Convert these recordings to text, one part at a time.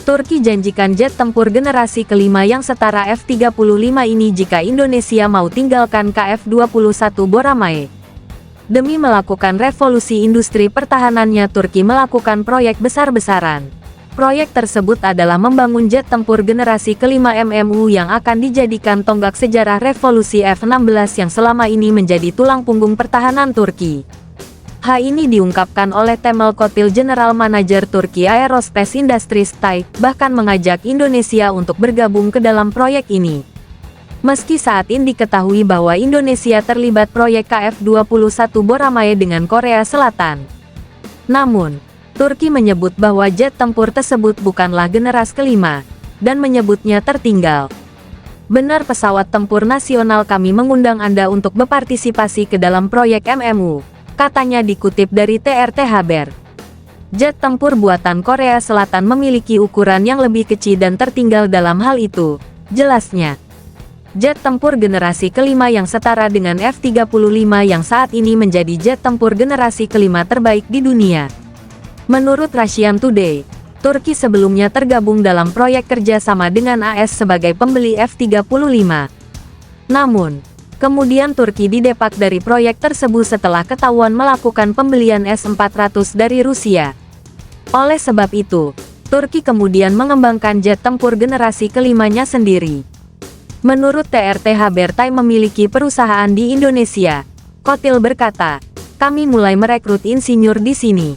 Turki janjikan jet tempur generasi kelima yang setara F-35 ini jika Indonesia mau tinggalkan KF-21 Boramae. Demi melakukan revolusi industri pertahanannya, Turki melakukan proyek besar-besaran. Proyek tersebut adalah membangun jet tempur generasi kelima MMU yang akan dijadikan tonggak sejarah revolusi F-16 yang selama ini menjadi tulang punggung pertahanan Turki. Hal ini diungkapkan oleh Temel Kotil, General Manager Turki Aerospace Industries (TAI), bahkan mengajak Indonesia untuk bergabung ke dalam proyek ini. Meski saat ini diketahui bahwa Indonesia terlibat proyek KF-21 Boramae dengan Korea Selatan. Namun, Turki menyebut bahwa jet tempur tersebut bukanlah generasi kelima, dan menyebutnya tertinggal. Benar, pesawat tempur nasional kami mengundang Anda untuk berpartisipasi ke dalam proyek MMU, katanya dikutip dari TRT Haber. Jet tempur buatan Korea Selatan memiliki ukuran yang lebih kecil dan tertinggal dalam hal itu, jelasnya. Jet tempur generasi kelima yang setara dengan F-35 yang saat ini menjadi jet tempur generasi kelima terbaik di dunia. Menurut Russian Today, Turki sebelumnya tergabung dalam proyek kerjasama dengan AS sebagai pembeli F-35. Namun, kemudian Turki didepak dari proyek tersebut setelah ketahuan melakukan pembelian S-400 dari Rusia. Oleh sebab itu, Turki kemudian mengembangkan jet tempur generasi kelimanya sendiri. Menurut TRT Haber, TAI memiliki perusahaan di Indonesia. Kotil berkata, "Kami mulai merekrut insinyur di sini.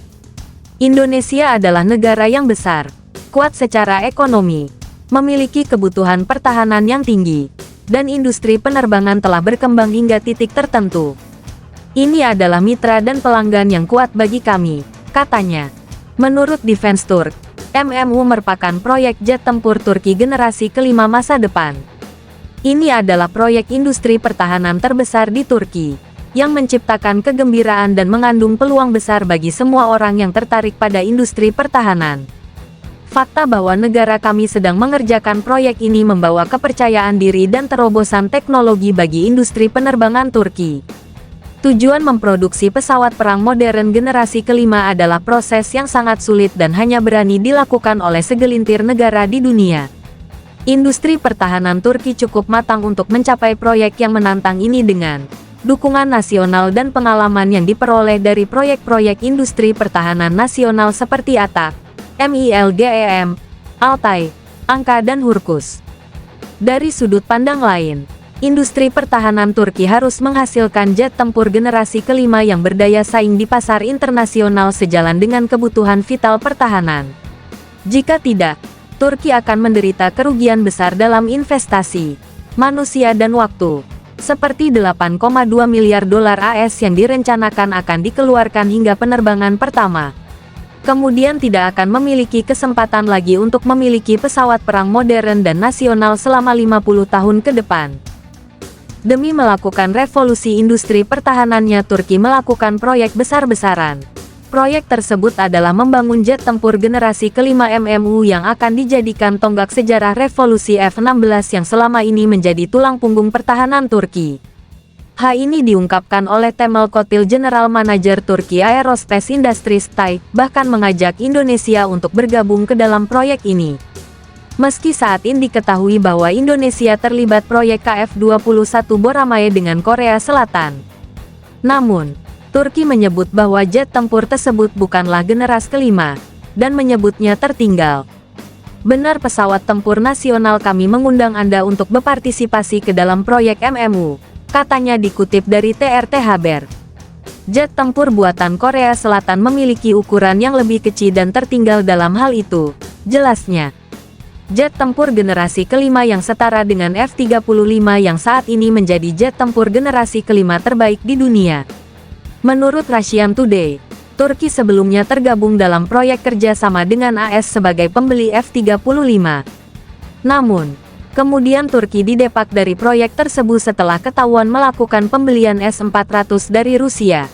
Indonesia adalah negara yang besar, kuat secara ekonomi, memiliki kebutuhan pertahanan yang tinggi, dan industri penerbangan telah berkembang hingga titik tertentu. Ini adalah mitra dan pelanggan yang kuat bagi kami," katanya. Menurut Defense Turk, MMU merupakan proyek jet tempur Turki generasi kelima masa depan. Ini adalah proyek industri pertahanan terbesar di Turki, yang menciptakan kegembiraan dan mengandung peluang besar bagi semua orang yang tertarik pada industri pertahanan. Fakta bahwa negara kami sedang mengerjakan proyek ini membawa kepercayaan diri dan terobosan teknologi bagi industri penerbangan Turki. Tujuan memproduksi pesawat perang modern generasi kelima adalah proses yang sangat sulit dan hanya berani dilakukan oleh segelintir negara di dunia. Industri pertahanan Turki cukup matang untuk mencapai proyek yang menantang ini dengan dukungan nasional dan pengalaman yang diperoleh dari proyek-proyek industri pertahanan nasional seperti ATAK, MILGEM, Altay, Anka dan Hurkus. Dari sudut pandang lain, industri pertahanan Turki harus menghasilkan jet tempur generasi kelima yang berdaya saing di pasar internasional sejalan dengan kebutuhan vital pertahanan. Jika tidak, Turki akan menderita kerugian besar dalam investasi, manusia dan waktu, seperti 8,2 miliar dolar AS yang direncanakan akan dikeluarkan hingga penerbangan pertama. Kemudian tidak akan memiliki kesempatan lagi untuk memiliki pesawat perang modern dan nasional selama 50 tahun ke depan. Demi melakukan revolusi industri pertahanannya, Turki melakukan proyek besar-besaran. Proyek tersebut adalah membangun jet tempur generasi kelima MMU yang akan dijadikan tonggak sejarah revolusi F-16 yang selama ini menjadi tulang punggung pertahanan Turki. Hal ini diungkapkan oleh Temel Kotil, General Manager Turki Aerospace Industries (TAI), bahkan mengajak Indonesia untuk bergabung ke dalam proyek ini. Meski saat ini diketahui bahwa Indonesia terlibat proyek KF-21 Boramae dengan Korea Selatan. Namun, Turki menyebut bahwa jet tempur tersebut bukanlah generasi kelima, dan menyebutnya tertinggal. Benar, pesawat tempur nasional kami mengundang Anda untuk berpartisipasi ke dalam proyek MMU, katanya dikutip dari TRT Haber. Jet tempur buatan Korea Selatan memiliki ukuran yang lebih kecil dan tertinggal dalam hal itu, jelasnya. Jet tempur generasi kelima yang setara dengan F-35 yang saat ini menjadi jet tempur generasi kelima terbaik di dunia. Menurut Russian Today, Turki sebelumnya tergabung dalam proyek kerjasama dengan AS sebagai pembeli F-35. Namun, kemudian Turki didepak dari proyek tersebut setelah ketahuan melakukan pembelian S-400 dari Rusia.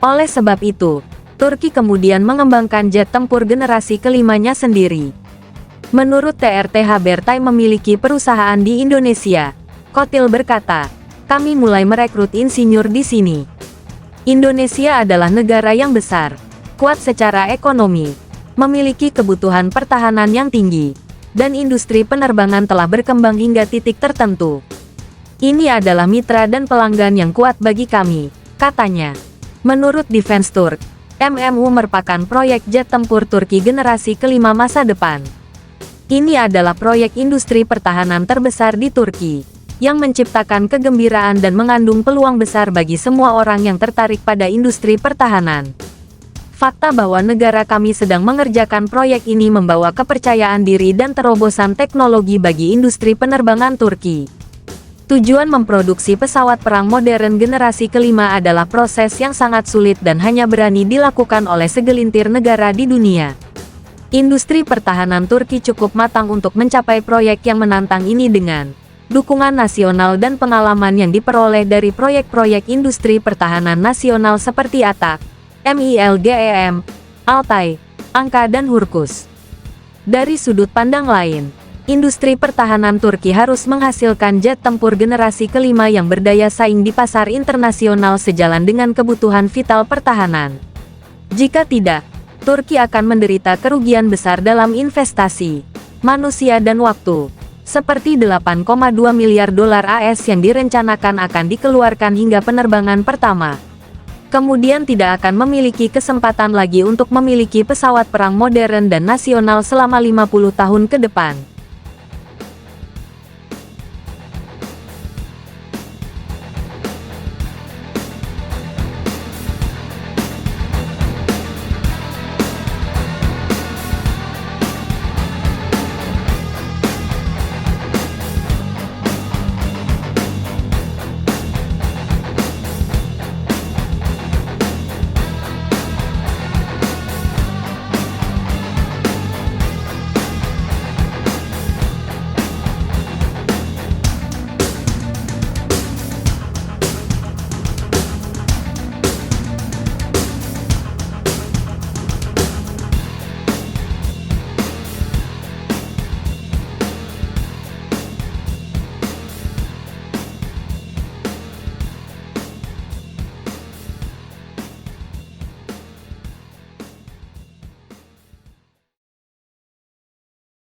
Oleh sebab itu, Turki kemudian mengembangkan jet tempur generasi kelimanya sendiri. Menurut TRT Haber, TAI memiliki perusahaan di Indonesia. Kotil berkata, "Kami mulai merekrut insinyur di sini. Indonesia adalah negara yang besar, kuat secara ekonomi, memiliki kebutuhan pertahanan yang tinggi, dan industri penerbangan telah berkembang hingga titik tertentu. Ini adalah mitra dan pelanggan yang kuat bagi kami, katanya. Menurut Defense Turk, MMU merupakan proyek jet tempur Turki generasi kelima masa depan. Ini adalah proyek industri pertahanan terbesar di Turki, yang menciptakan kegembiraan dan mengandung peluang besar bagi semua orang yang tertarik pada industri pertahanan. Fakta bahwa negara kami sedang mengerjakan proyek ini membawa kepercayaan diri dan terobosan teknologi bagi industri penerbangan Turki. Tujuan memproduksi pesawat perang modern generasi kelima adalah proses yang sangat sulit dan hanya berani dilakukan oleh segelintir negara di dunia. Industri pertahanan Turki cukup matang untuk mencapai proyek yang menantang ini dengan dukungan nasional dan pengalaman yang diperoleh dari proyek-proyek industri pertahanan nasional seperti ATAK, MILGEM, Altay, Anka dan Hurkus. Dari sudut pandang lain, industri pertahanan Turki harus menghasilkan jet tempur generasi kelima yang berdaya saing di pasar internasional sejalan dengan kebutuhan vital pertahanan. Jika tidak, Turki akan menderita kerugian besar dalam investasi, manusia dan waktu, seperti 8,2 miliar dolar AS yang direncanakan akan dikeluarkan hingga penerbangan pertama. Kemudian tidak akan memiliki kesempatan lagi untuk memiliki pesawat perang modern dan nasional selama 50 tahun ke depan.